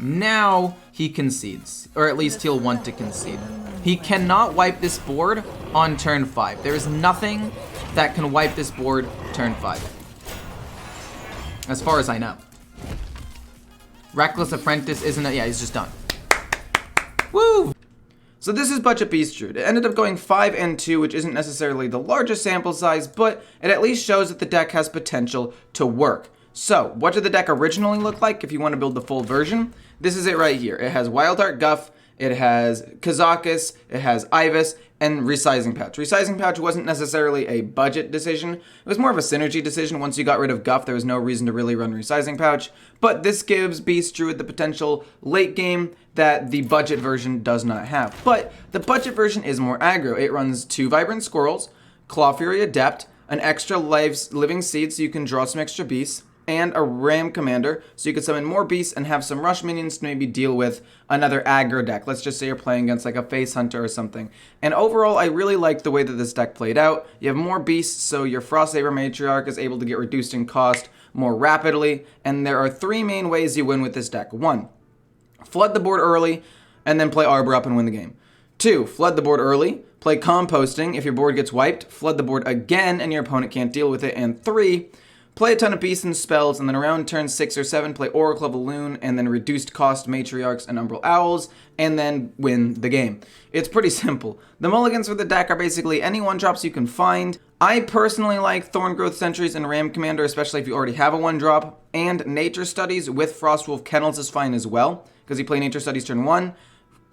Now he concedes, or at least he'll want to concede. He cannot wipe this board on turn 5. There is nothing that can wipe this board turn 5. As far as I know. Reckless Apprentice isn't it? Yeah, he's just done. Woo! So this is Budget Beast Druid. It ended up going 5 and 2, which isn't necessarily the largest sample size, but it at least shows that the deck has potential to work. So, what did the deck originally look like if you want to build the full version? This is it right here. It has Wild Heart Guff, it has Kazakus, it has Ivus, and Resizing Pouch. Resizing Pouch wasn't necessarily a budget decision. It was more of a synergy decision. Once you got rid of Guff, there was no reason to really run Resizing Pouch. But this gives Beast Druid the potential late game that the budget version does not have. But the budget version is more aggro. It runs 2 Vibrant Squirrels, Claw Fury Adept, an extra living seed so you can draw some extra beasts, and a Ram Commander, so you can summon more beasts and have some rush minions to maybe deal with another aggro deck. Let's just say you're playing against like a Face Hunter or something. And overall, I really like the way that this deck played out. You have more beasts, so your Frostsaber Matriarch is able to get reduced in cost more rapidly, and there are 3 main ways you win with this deck. 1, flood the board early, and then play Arbor up and win the game. 2, flood the board early, play Composting. If your board gets wiped, flood the board again, and your opponent can't deal with it. And 3, play a ton of beasts and spells, and then around turn 6 or 7, play Oracle of Elune, and then reduced cost Matriarchs and Umbral Owls, and then win the game. It's pretty simple. The mulligans for the deck are basically any 1-drops you can find. I personally like Thorngrowth Sentries and Ram Commander, especially if you already have a 1-drop, and Nature Studies with Frostwolf Kennels is fine as well, because you play Nature Studies turn 1,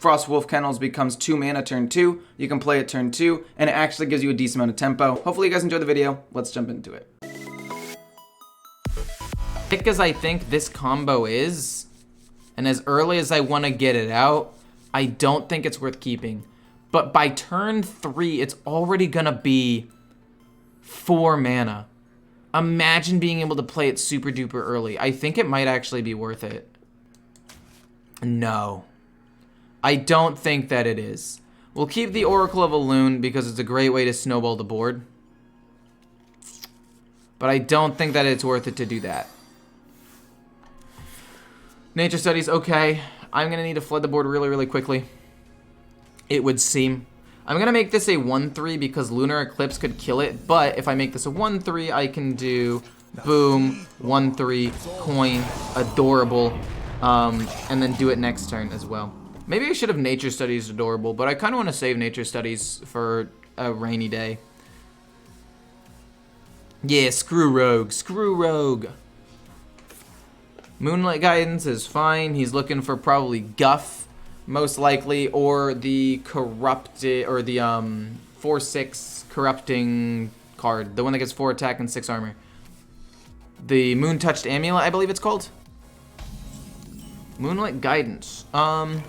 Frostwolf Kennels becomes 2 mana turn 2, you can play it turn 2, and it actually gives you a decent amount of tempo. Hopefully you guys enjoyed the video. Let's jump into it. Thick as I think this combo is, and as early as I want to get it out, I don't think it's worth keeping. But by turn 3, it's already gonna be 4 mana. Imagine being able to play it super duper early. I think it might actually be worth it. No. I don't think that it is. We'll keep the Oracle of Elune because it's a great way to snowball the board. But I don't think that it's worth it to do that. Nature Studies, okay. I'm going to need to flood the board really, really quickly. It would seem. I'm going to make this a 1-3 because Lunar Eclipse could kill it. But if I make this a 1-3, I can do boom, 1-3, coin, adorable, and then do it next turn as well. Maybe I should have Nature Studies adorable, but I kind of want to save Nature Studies for a rainy day. Yeah, screw Rogue. Screw Rogue. Moonlight Guidance is fine. He's looking for probably Guff, most likely, or the Corrupted, or the 4/6 Corrupting card. The one that gets 4 attack and 6 armor. The Moon Touched Amulet, I believe it's called. Moonlight Guidance. We'll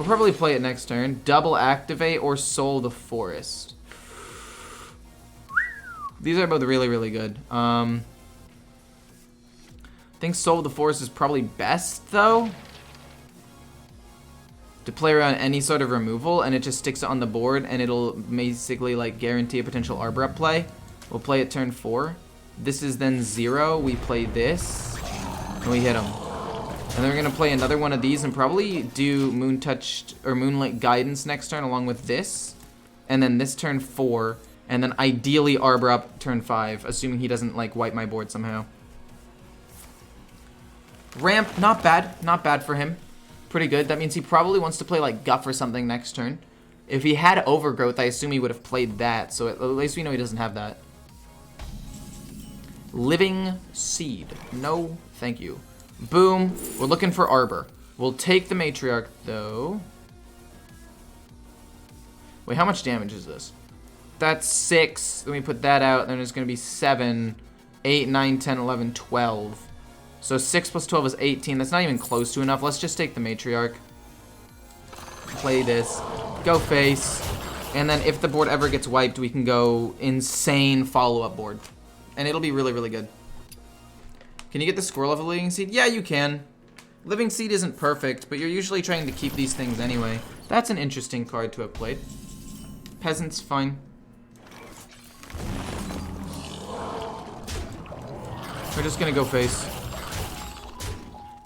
probably play it next turn. Double Activate or Soul the Forest. These are both really, really good. I think Soul of the Forest is probably best, though. To play around any sort of removal, and it just sticks it on the board, and it'll basically, like, guarantee a potential Arbor up play. We'll play it turn 4. This is then 0. We play this, and we hit him. And then we're going to play another one of these and probably do Moon Touched or Moonlight Guidance next turn along with this. And then this turn 4. And then ideally Arbor up turn 5, assuming he doesn't like wipe my board somehow. Ramp, not bad. Not bad for him. Pretty good. That means he probably wants to play like Guff or something next turn. If he had Overgrowth, I assume he would have played that. So at least we know he doesn't have that. Living Seed. No, thank you. Boom. We're looking for Arbor. We'll take the Matriarch, though. Wait, how much damage is this? That's 6. Then we put that out. Then it's going to be 7, 8, 9, 10, 11, 12. So 6 plus 12 is 18. That's not even close to enough. Let's just take the Matriarch. Play this. Go face. And then if the board ever gets wiped, we can go insane follow-up board. And it'll be really, really good. Can you get the Squirrel of a Living Seed? Yeah, you can. Living Seed isn't perfect, but you're usually trying to keep these things anyway. That's an interesting card to have played. Peasant's fine. We're just gonna go face.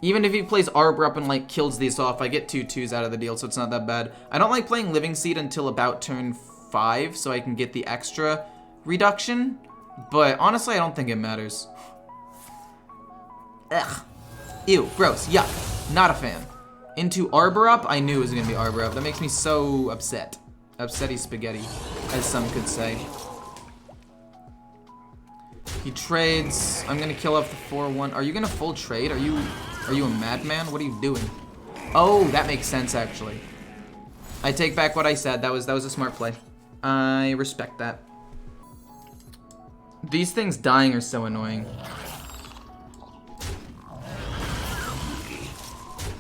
Even if he plays Arbor up and like kills these off, I get 2/2s out of the deal, so it's not that bad. I don't like playing Living Seed until about turn 5, so I can get the extra reduction. But honestly, I don't think it matters. Ugh. Ew, gross, yuck. Not a fan. Into Arbor up? I knew it was gonna be Arbor up. That makes me so upset. Upsetty spaghetti, as some could say. He trades. I'm gonna kill off the 4/1. Are you gonna full trade? Are you a madman? What are you doing? Oh, that makes sense actually. I take back what I said. That was a smart play. I respect that. These things dying are so annoying.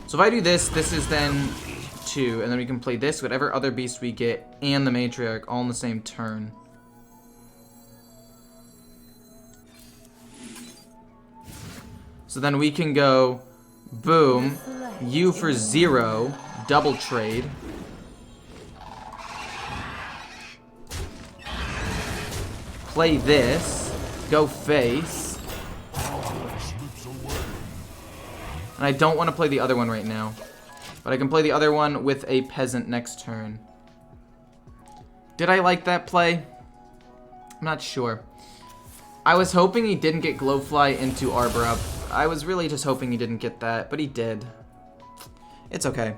So if I do this, this is then 2, and then we can play this, whatever other beast we get, and the Matriarch all in the same turn. So then we can go, boom, you for 0, double trade. Play this, go face. And I don't want to play the other one right now. But I can play the other one with a peasant next turn. Did I like that play? I'm not sure. I was hoping he didn't get Glowfly into Arbor up. I was really just hoping he didn't get that, but he did. It's okay.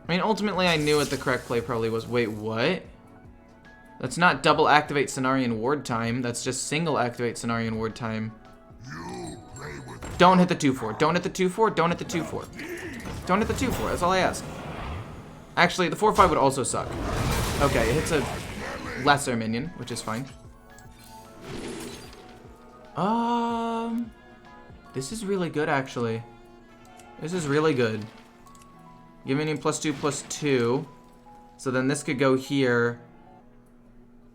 I mean, ultimately I knew what the correct play probably was. Wait, what? That's not double activate Cenarian Ward time. That's just single activate Cenarian Ward time. Don't hit the 2/4. Don't hit the 2/4. Don't hit the 2/4. Don't hit the 2/4. That's all I ask. Actually, the 4/5 would also suck. Okay, it hits a lesser minion, which is fine. This is really good, actually. This is really good. Give minion +2/+2. So then this could go here.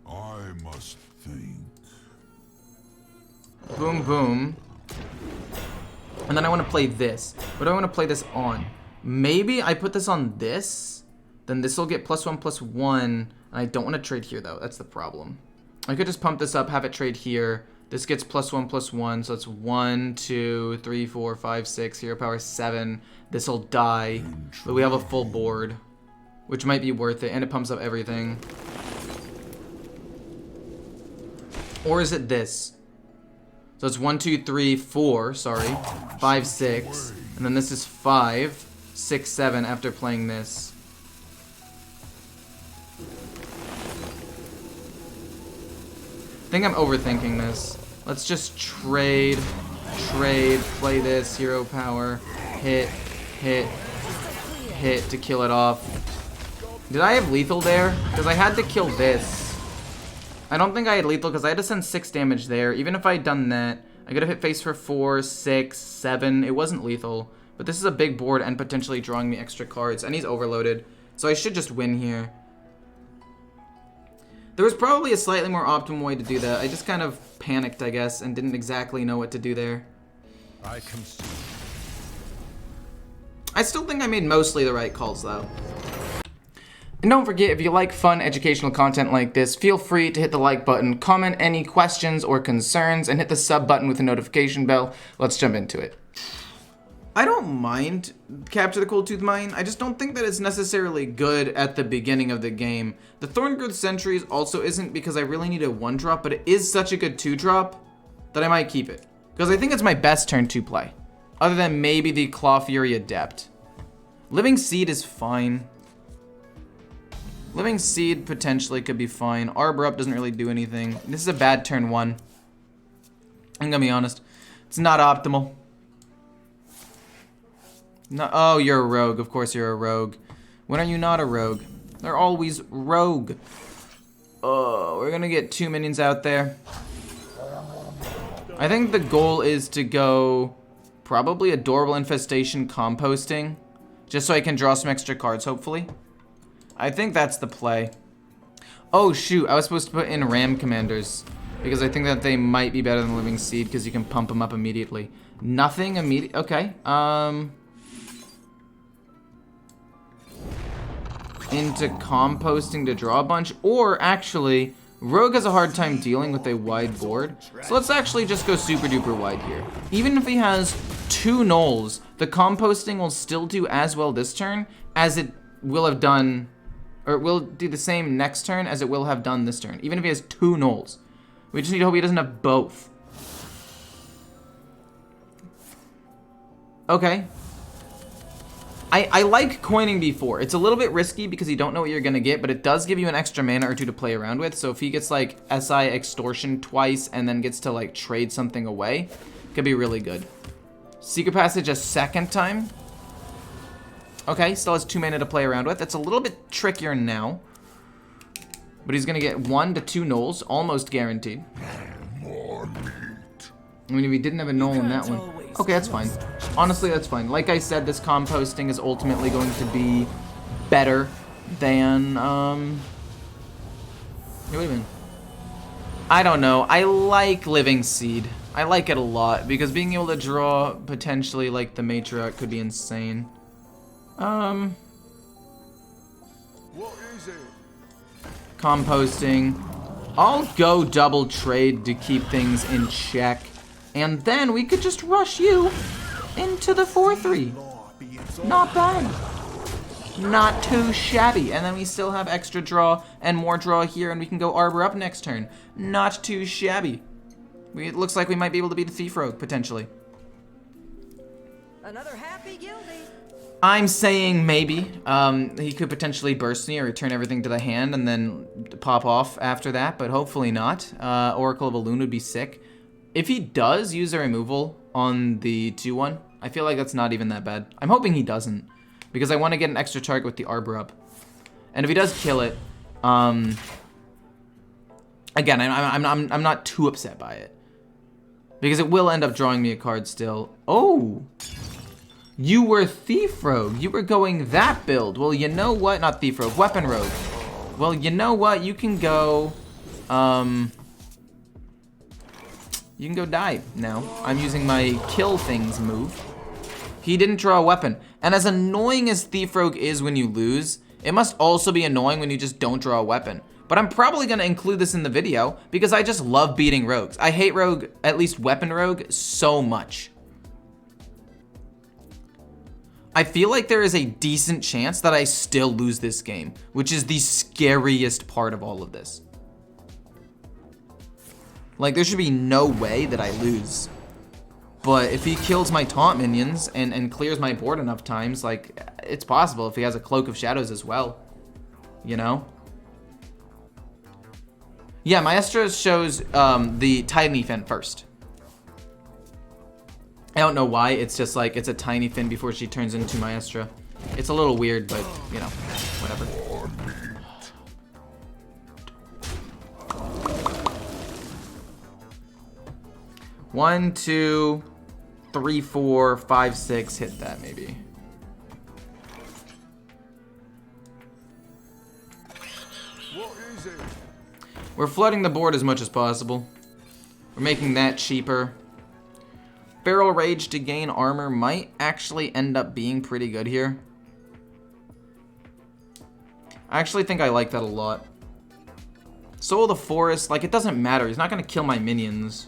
I must think. Boom, boom. And then I want to play this. What do I want to play this on? Maybe I put this on this. Then this will get +1/+1. And I don't want to trade here, though. That's the problem. I could just pump this up, have it trade here. This gets +1/+1. So it's 1, 2, 3, 4, 5, 6. Hero power 7. This will die. But we have a full board, which might be worth it. And it pumps up everything. Or is it this? So it's 1, 2, 3, 4, sorry. 5, 6. And then this is 5, 6, 7 after playing this. I think I'm overthinking this. Let's just trade, play this, hero power, hit, to kill it off. Did I have lethal there? Because I had to kill this. I don't think I had lethal because I had to send 6 damage there. Even if I had done that, I could have hit face for 4, 6, 7. It wasn't lethal. But this is a big board and potentially drawing me extra cards. And he's overloaded. So I should just win here. There was probably a slightly more optimal way to do that. I just kind of panicked, I guess, and didn't exactly know what to do there. I still think I made mostly the right calls, though. And don't forget, if you like fun educational content like this, feel free to hit the like button, comment any questions or concerns, and hit the sub button with the notification bell. Let's jump into it. I don't mind Capture the Cold Tooth Mine. I just don't think that it's necessarily good at the beginning of the game. The Thorngrowth Sentries also isn't because I really need a 1-drop, but it is such a good 2-drop that I might keep it. Because I think it's my best turn 2 play. Other than maybe the Claw Fury Adept. Living Seed is fine. Living Seed potentially could be fine. Arbor up doesn't really do anything. This is a bad turn 1. I'm gonna be honest. It's not optimal. No, oh, you're a rogue. Of course you're a rogue. When are you not a rogue? They're always rogue. Oh, we're gonna get 2 minions out there. I think the goal is to go probably Adorable Infestation composting. Just so I can draw some extra cards, hopefully. I think that's the play. Oh, shoot. I was supposed to put in Ram Commanders. Because I think that they might be better than Living Seed because you can pump them up immediately. Nothing immediate. Okay. Into composting to draw a bunch. Or, actually, Rogue has a hard time dealing with a wide board, so let's actually just go super duper wide here. Even if he has 2 Gnolls, the composting will still do as well this turn as it will have done, or it will do the same next turn as it will have done this turn, even if he has 2 Gnolls. We just need to hope he doesn't have both. Okay. I like coining before. It's a little bit risky because you don't know what you're going to get, but it does give you an extra mana or 2 to play around with. So if he gets like SI Extortion twice and then gets to like trade something away, it could be really good. Secret Passage a second time. Okay, still has 2 mana to play around with. It's a little bit trickier now. But he's going to get 1 to 2 Gnolls, almost guaranteed. I mean, if he didn't have a Gnoll in that one. Okay, that's fine. Honestly, that's fine. Like I said, this composting is ultimately going to be better than, Wait a minute. I don't know. I like Living Seed. I like it a lot, because being able to draw potentially, like, the Matriarch could be insane. What is it? Composting. I'll go double trade to keep things in check. And then we could just rush you into the 4-3. Not bad. Not too shabby. And then we still have extra draw and more draw here, and we can go Arbor up next turn. Not too shabby. It looks like we might be able to beat a Thief Rogue, potentially. Another happy guildie. I'm saying maybe. He could potentially burst me or return everything to the hand and then pop off after that, but hopefully not. Oracle of Elune would be sick. If he does use a removal on the 2-1, I feel like that's not even that bad. I'm hoping he doesn't, because I want to get an extra target with the Arbor up. And if he does kill it, again, I'm not too upset by it, because it will end up drawing me a card still. Oh, you were Thief Rogue. You were going that build. Well, you know what? Not Thief Rogue, Weapon Rogue. Well, you know what? You can go, you can go die now. I'm using my kill things move. He didn't draw a weapon. And as annoying as Thief Rogue is when you lose, it must also be annoying when you just don't draw a weapon. But I'm probably going to include this in the video because I just love beating rogues. I hate rogue, at least weapon rogue, so much. I feel like there is a decent chance that I still lose this game, which is the scariest part of all of this. Like, there should be no way that I lose. But if he kills my taunt minions and clears my board enough times, like, it's possible if he has a Cloak of Shadows as well. You know? Yeah, Maestro shows the tiny fin first. I don't know why, it's just like, it's a tiny fin before she turns into Maestra. It's a little weird, but, you know, whatever. One, 2, 3, 4, 5, 6, hit that maybe. What is it? We're flooding the board as much as possible. We're making that cheaper. Feral Rage to gain armor might actually end up being pretty good here. I actually think I like that a lot. Soul of the Forest, like, it doesn't matter. He's not going to kill my minions.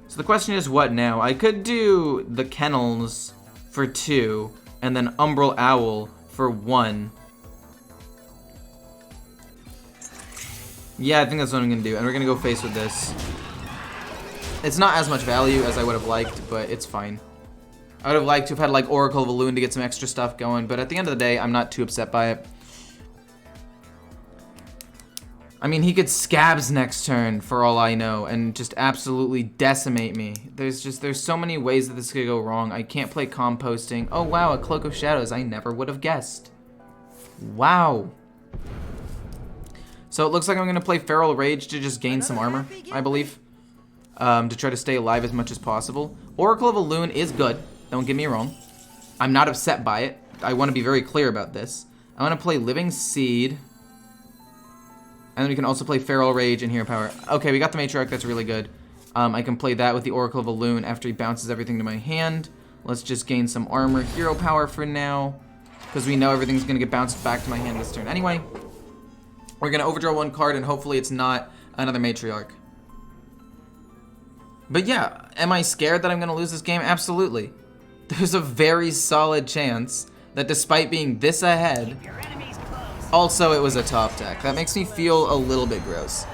So the question is, what now? I could do the Kennels for 2, and then Umbral Owl for 1. Yeah, I think that's what I'm going to do, and we're going to go face with this. It's not as much value as I would have liked, but it's fine. I would have liked to have had, like, Oracle of Elune to get some extra stuff going, but at the end of the day, I'm not too upset by it. I mean, he could Scabs next turn, for all I know, and just absolutely decimate me. There's so many ways that this could go wrong. I can't play composting. Oh, wow, a Cloak of Shadows. I never would have guessed. Wow. So it looks like I'm going to play Feral Rage to just gain some armor, I believe. To try to stay alive as much as possible. Oracle of Elune is good. Don't get me wrong. I'm not upset by it. I want to be very clear about this. I want to play Living Seed. And then we can also play Feral Rage and Hero Power. Okay, we got the Matriarch. That's really good. I can play that with the Oracle of Elune after he bounces everything to my hand. Let's just gain some armor. Hero Power for now. Because we know everything's going to get bounced back to my hand this turn anyway. We're gonna overdraw one card and hopefully it's not another Matriarch. But yeah, am I scared that I'm gonna lose this game? Absolutely. There's a very solid chance that despite being this ahead, also it was a top deck. That makes me feel a little bit gross.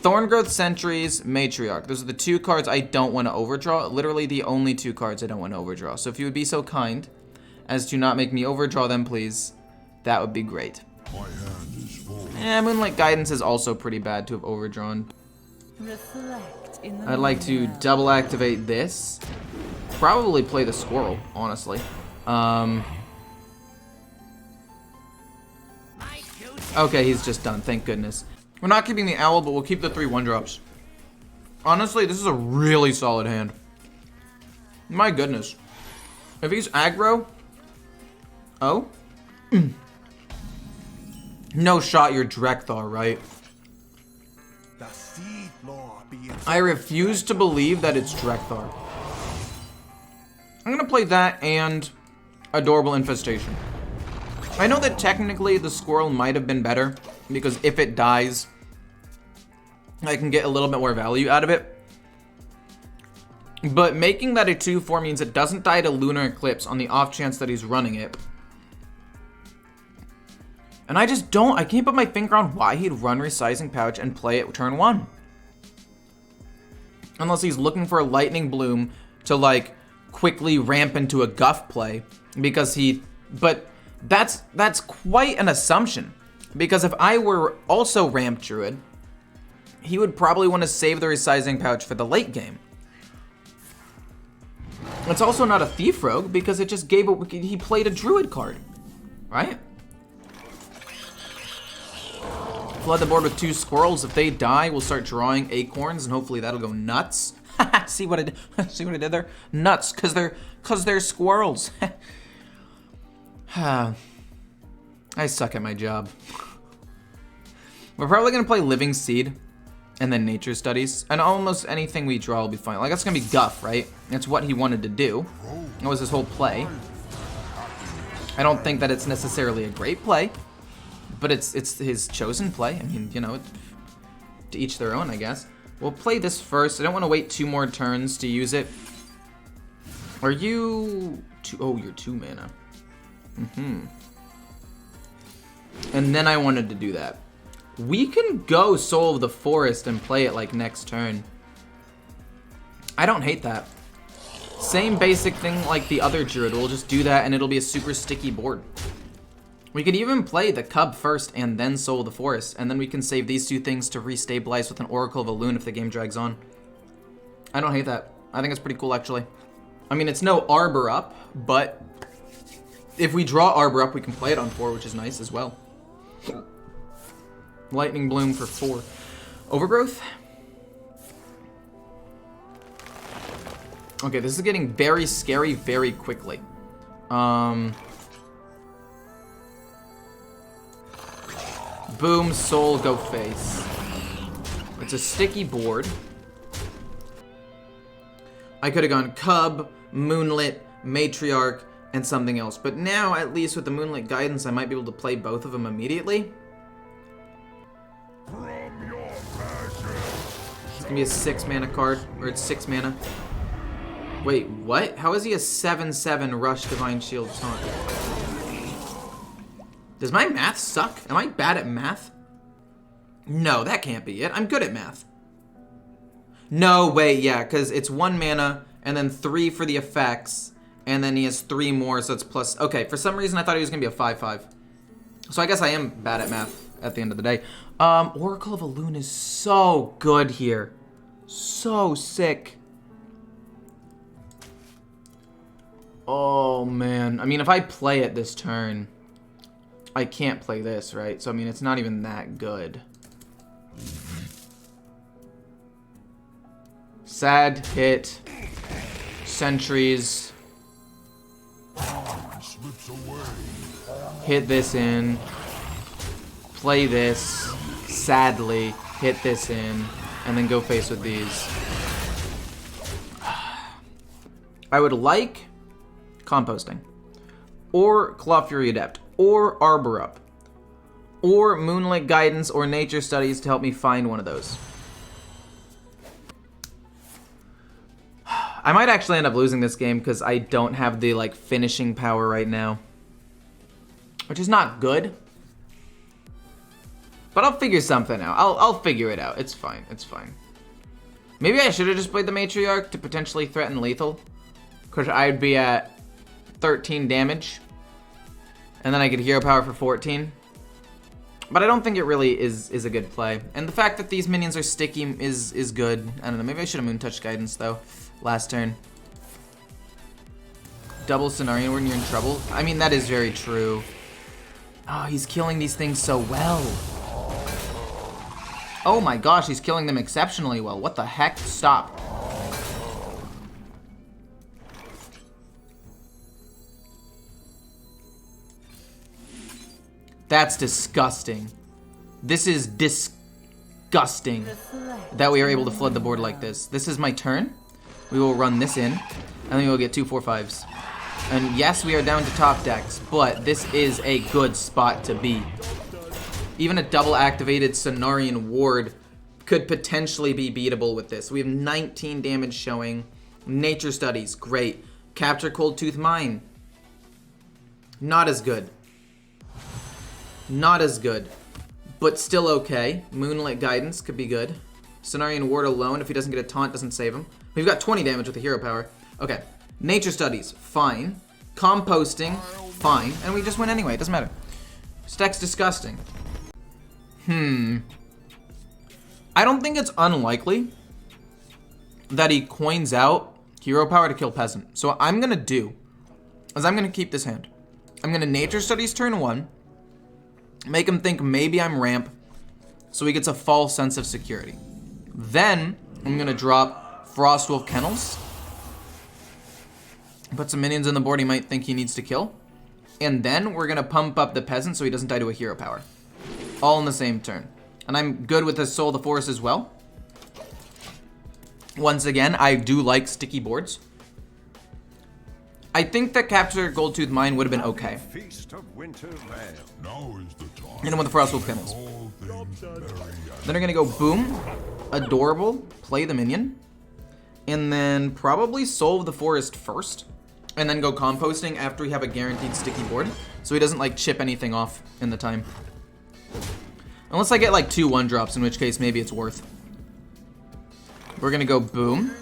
Thorngrowth Sentries, Matriarch. Those are the 2 cards I don't want to overdraw. Literally the only 2 cards I don't want to overdraw. So if you would be so kind as to not make me overdraw them, please, that would be great. My hand is full. Moonlight Guidance is also pretty bad to have overdrawn. I'd like to double activate this. Probably play the Squirrel, honestly. Okay, he's just done, thank goodness. We're not keeping the Owl, but we'll keep the 3 1-drops. Honestly, this is a really solid hand. My goodness. If he's aggro... Oh? No shot, you're Drekthar, right? I refuse to believe that it's Drekthar. I'm gonna play that and Adorable Infestation. I know that technically the Squirrel might have been better, because if it dies, I can get a little bit more value out of it. But making that a 2/4 means it doesn't die to Lunar Eclipse on the off chance that he's running it. And I can't put my finger on why he'd run Resizing Pouch and play it turn 1. Unless he's looking for a Lightning Bloom to, like, quickly ramp into a Guff play. Because but that's quite an assumption. Because if I were also Ramp Druid, he would probably want to save the Resizing Pouch for the late game. It's also not a Thief Rogue because it just he played a Druid card, right? Flood the board with 2 Squirrels. If they die, we'll start drawing Acorns and hopefully that'll go nuts. See what I did? See what I did there? Nuts, cause they're squirrels. I suck at my job. We're probably gonna play Living Seed and then Nature Studies, and almost anything we draw will be fine. Like, that's gonna be Guff, right? That's what he wanted to do. That was his whole play. I don't think that it's necessarily a great play, but it's his chosen play. I mean, you know, to each their own, I guess. We'll play this first. I don't want to wait 2 more turns to use it. Are you... Oh, you're 2 mana. And then I wanted to do that. We can go Soul of the Forest and play it like next turn. I don't hate that. Same basic thing like the other Druid. We'll just do that and it'll be a super sticky board. We could even play the Cub first and then Soul of the Forest, and then we can save these 2 things to restabilize with an Oracle of Elune if the game drags on. I don't hate that. I think it's pretty cool, actually. I mean, it's no Arbor Up, but if we draw Arbor Up, we can play it on 4, which is nice as well. Lightning Bloom for 4. Overgrowth? Okay, this is getting very scary very quickly. Boom, Soul, go face. It's a sticky board. I could have gone Cub, Moonlit, Matriarch, and something else. But now, at least with the Moonlit Guidance, I might be able to play both of them immediately. It's gonna be a 6 mana card, or it's 6 mana. Wait, what? How is he a 7/7 Rush Divine Shield Taunt? Does my math suck? Am I bad at math? No, that can't be it. I'm good at math. No, wait, yeah, because it's 1 mana, and then 3 for the effects, and then he has 3 more, so it's plus... Okay, for some reason I thought he was going to be a 5/5. So I guess I am bad at math at the end of the day. Oracle of Elune is so good here. So sick. Oh, man. I mean, if I play it this turn... I can't play this, right? So, I mean, it's not even that good. Sad hit. Sentries. Hit this in. Play this. Sadly, hit this in. And then go face with these. I would like composting. Or Claw Fury Adept. Or Arbor Up. or Moonlight Guidance or Nature Studies to help me find one of those. I might actually end up losing this game because I don't have the like finishing power right now, which is not good. But I'll figure something out. I'll figure it out. It's fine. It's fine. Maybe I should have just played the Matriarch to potentially threaten lethal, because I'd be at 13 damage, and then I get hero power for 14. But I don't think it really is a good play. And the fact that these minions are sticky is good. I don't know. Maybe I should have Moon Touch Guidance though. Last turn. Double scenario when you're in trouble. I mean, that is very true. Oh, he's killing these things so well. Oh my gosh, he's killing them exceptionally well. What the heck? Stop. That's disgusting. This is disgusting that we are able to flood the board like this. This is my turn. We will run this in, and then we will get 2 4/5s. And yes, we are down to top decks, but this is a good spot to be. Even a double activated Cenarian Ward could potentially be beatable with this. We have 19 damage showing. Nature Studies, great. Capture Cold Tooth Mine. Not as good. Not as good, but still okay. Moonlight Guidance could be good. Cenarian Ward alone, if he doesn't get a taunt, doesn't save him. We've got 20 damage with the hero power. Okay. Nature Studies, fine. Composting, fine. And we just win anyway, it doesn't matter. This deck's disgusting. I don't think it's unlikely that he coins out hero power to kill Peasant. So what I'm gonna do is I'm gonna keep this hand. I'm gonna Nature Studies turn 1. Make him think maybe I'm ramp, so he gets a false sense of security. Then I'm gonna drop Frostwolf Kennels. Put some minions on the board he might think he needs to kill. And then we're gonna pump up the Peasant so he doesn't die to a hero power. All in the same turn. And I'm good with the Soul of the Forest as well. Once again, I do like sticky boards. I think that Capture Goldtooth Mine would have been okay. Feast of winter land. Now is the time. Hit him with the Frostwolf Kennels. All things merry. Then we're gonna go boom, adorable, play the minion, and then probably Soul of the Forest first, and then go composting after we have a guaranteed sticky board, so he doesn't like chip anything off in the time. Unless I get like 2 1-drops, in which case maybe it's worth. We're gonna go boom,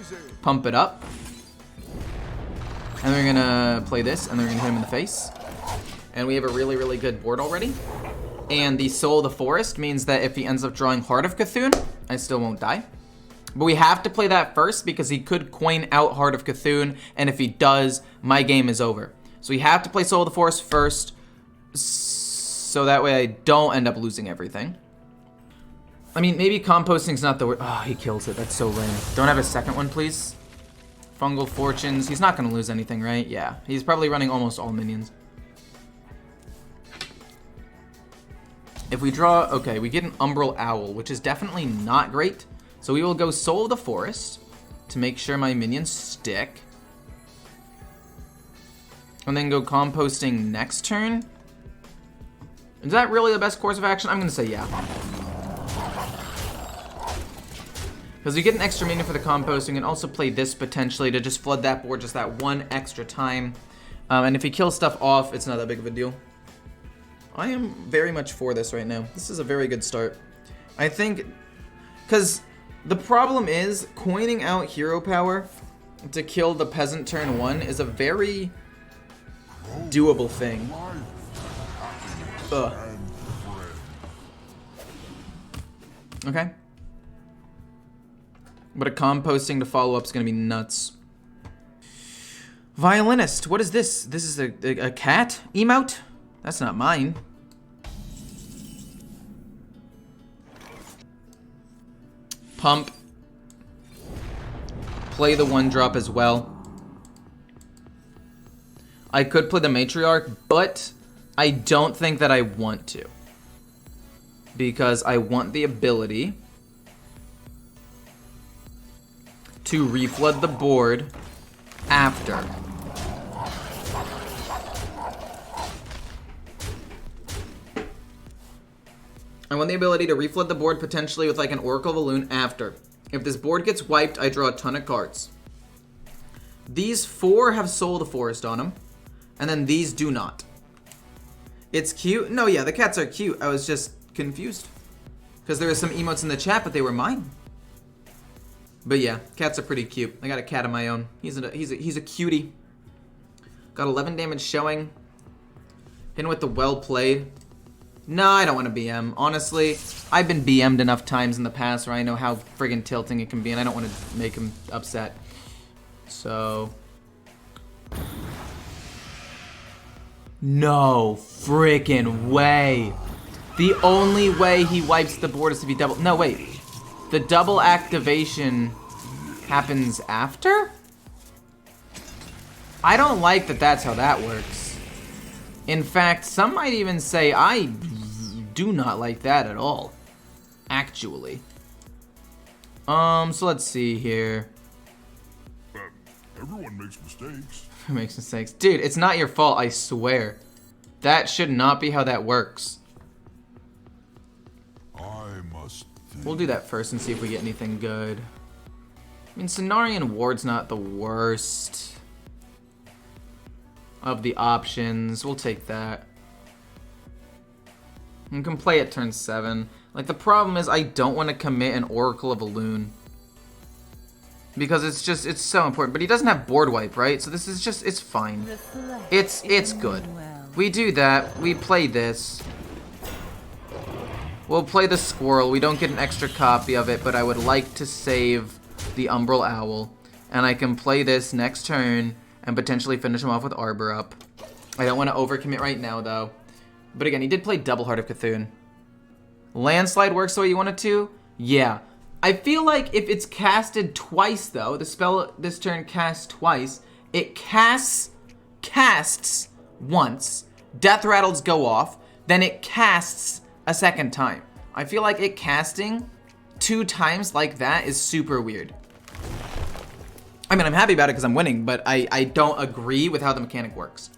pump it up, and we're gonna play this, and then we're gonna hit him in the face. And we have a really, really good board already. And the Soul of the Forest means that if he ends up drawing Heart of Cthulhu, I still won't die. But we have to play that first because he could coin out Heart of Cthulhu, and if he does, my game is over. So we have to play Soul of the Forest first, so that way I don't end up losing everything. I mean, maybe composting's not the word. Oh, he kills it. That's so lame. Don't have a second one, please. Fungal Fortunes. He's not going to lose anything, right? Yeah. He's probably running almost all minions. If we draw... Okay, we get an Umbral Owl, which is definitely not great. So we will go Soul of the Forest to make sure my minions stick. And then go composting next turn. Is that really the best course of action? I'm going to say yeah. Because we get an extra minion for the composting and also play this potentially to just flood that board just that 1 extra time. And if he kills stuff off, it's not that big of a deal. I am very much for this right now. This is a very good start. I think... Because the problem is, coining out hero power to kill the Peasant turn 1 is a very doable thing. Ugh. Okay. But a composting to follow up is going to be nuts. Violinist. What is this? This is a cat emote? That's not mine. Pump. Play the 1-drop as well. I could play the Matriarch, but I don't think that I want to. Because I want the ability to reflood the board after. I want the ability to reflood the board potentially with like an Oracle of Elune after. If this board gets wiped, I draw a ton of cards. These 4 have Soul of the Forest on them, and then these do not. It's cute? No, yeah, the cats are cute. I was just confused. Because there were some emotes in the chat, but they were mine. But yeah, cats are pretty cute. I got a cat of my own. He's a cutie. Got 11 damage showing. Hitting with the well played. No, I don't want to BM. Honestly, I've been BM'd enough times in the past where I know how friggin' tilting it can be, and I don't want to make him upset. So... No freaking way. The only way he wipes the board is to be double... No, wait. The double activation happens after? I don't like that that's how that works. In fact, some might even say I do not like that at all. Actually. So let's see here. Everyone makes mistakes. Who makes mistakes? Dude, it's not your fault, I swear. That should not be how that works. I must think. We'll do that first and see if we get anything good. I mean, Cenarian Ward's not the worst of the options. We'll take that. You can play at turn 7. Like, the problem is I don't want to commit an Oracle of Elune. Because it's so important. But he doesn't have board wipe, right? So this is just, it's fine. It's good. We do that. We play this. We'll play the Squirrel. We don't get an extra copy of it, but I would like to save the Umbral Owl. And I can play this next turn and potentially finish him off with Arbor up. I don't want to overcommit right now, though. But again, he did play double Heart of Cthulhu. Landslide works the way you want it to? Yeah. I feel like if it's casted twice, though, the spell this turn casts twice, it casts once, Death Rattles go off, then it casts a second time. I feel like it casting 2 times like that is super weird. I mean, I'm happy about it because I'm winning, but I don't agree with how the mechanic works.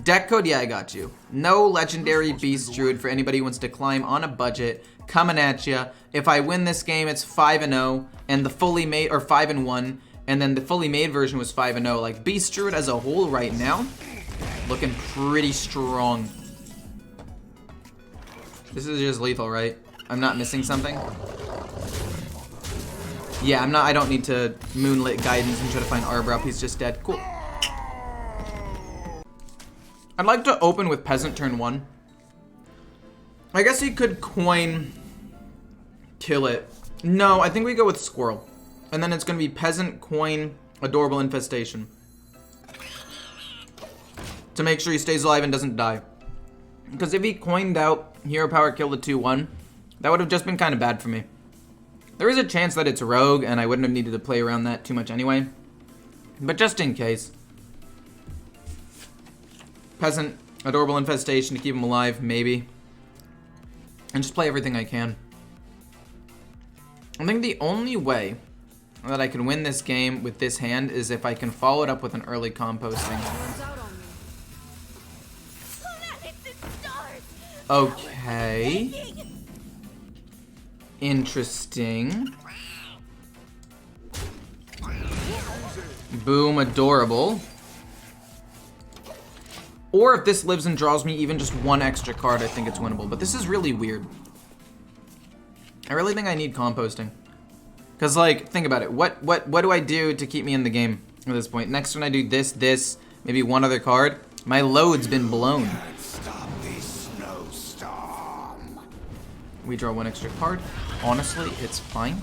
Deck code, yeah, I got you. No legendary beast druid for anybody who wants to climb on a budget. Coming at ya. If I win this game, it's 5-0, and the fully made, or 5-1, and then the fully made version was 5-0. Like, beast druid as a whole right now, looking pretty strong. This is just lethal, right? I'm not missing something? Yeah, I don't need to moonlit guidance and try to find Arbor up. He's just dead. Cool. I'd like to open with Peasant turn 1. I guess he could coin, kill it. No, I think we go with Squirrel. And then it's going to be Peasant, coin, Adorable Infestation. To make sure he stays alive and doesn't die. Because if he coined out Hero Power, kill the 2-1, that would have just been kind of bad for me. There is a chance that it's Rogue, and I wouldn't have needed to play around that too much anyway. But just in case. Peasant, Adorable Infestation to keep him alive, maybe. And just play everything I can. I think the only way that I can win this game with this hand is if I can follow it up with an early composting. Okay. Interesting. Boom, adorable. Or if this lives and draws me even just 1 extra card, I think it's winnable. But this is really weird. I really think I need composting. Because, like, think about it. What do I do to keep me in the game at this point? Next turn I do this, maybe 1 other card. My load's been blown. Stop this snowstorm. We draw 1 extra card. Honestly, it's fine.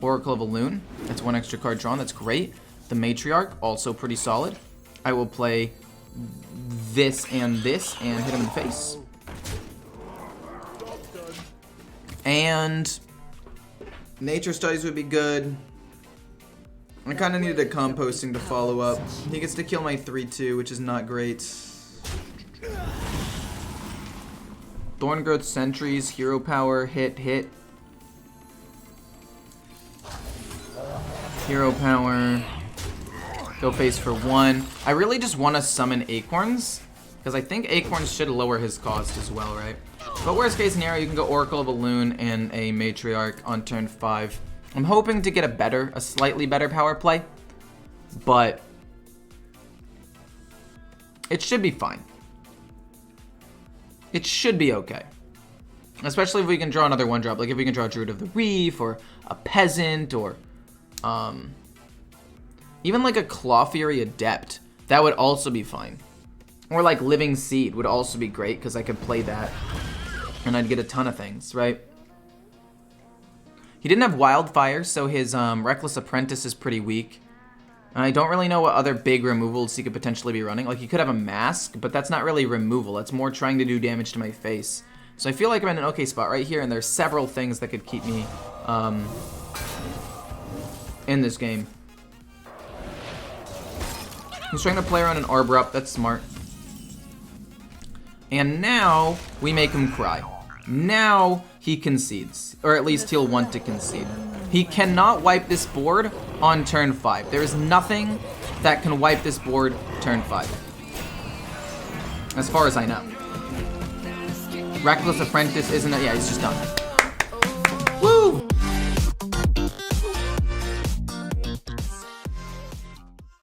Oracle of Elune. That's 1 extra card drawn. That's great. The Matriarch, also pretty solid. I will play this and hit him in the face. And Nature Studies would be good. I kind of needed a composting to follow up. He gets to kill my 3-2, which is not great. Thorngrowth Sentries, Hero Power, hit. Hero Power. Go face for 1. I really just want to summon Acorns, because I think Acorns should lower his cost as well, right? But worst case scenario, you can go Oracle of a Loon and a Matriarch on turn 5. I'm hoping to get a slightly better power play, but it should be fine. It should be okay. Especially if we can draw another 1-drop, like if we can draw Druid of the Reef, or a Peasant, or even like a Claw Fury Adept. That would also be fine. Or like Living Seed would also be great, because I could play that and I'd get a ton of things, right? He didn't have Wildfire, so his Reckless Apprentice is pretty weak. And I don't really know what other big removals he could potentially be running. Like, he could have a Mask, but that's not really removal. That's more trying to do damage to my face. So I feel like I'm in an okay spot right here, and there's several things that could keep me in this game. He's trying to play around an Arbor up. That's smart. And now we make him cry. Now he concedes, or at least he'll want to concede. He cannot wipe this board on turn 5. There is nothing that can wipe this board turn 5, as far as I know. Reckless Apprentice isn't it? Yeah, he's just done.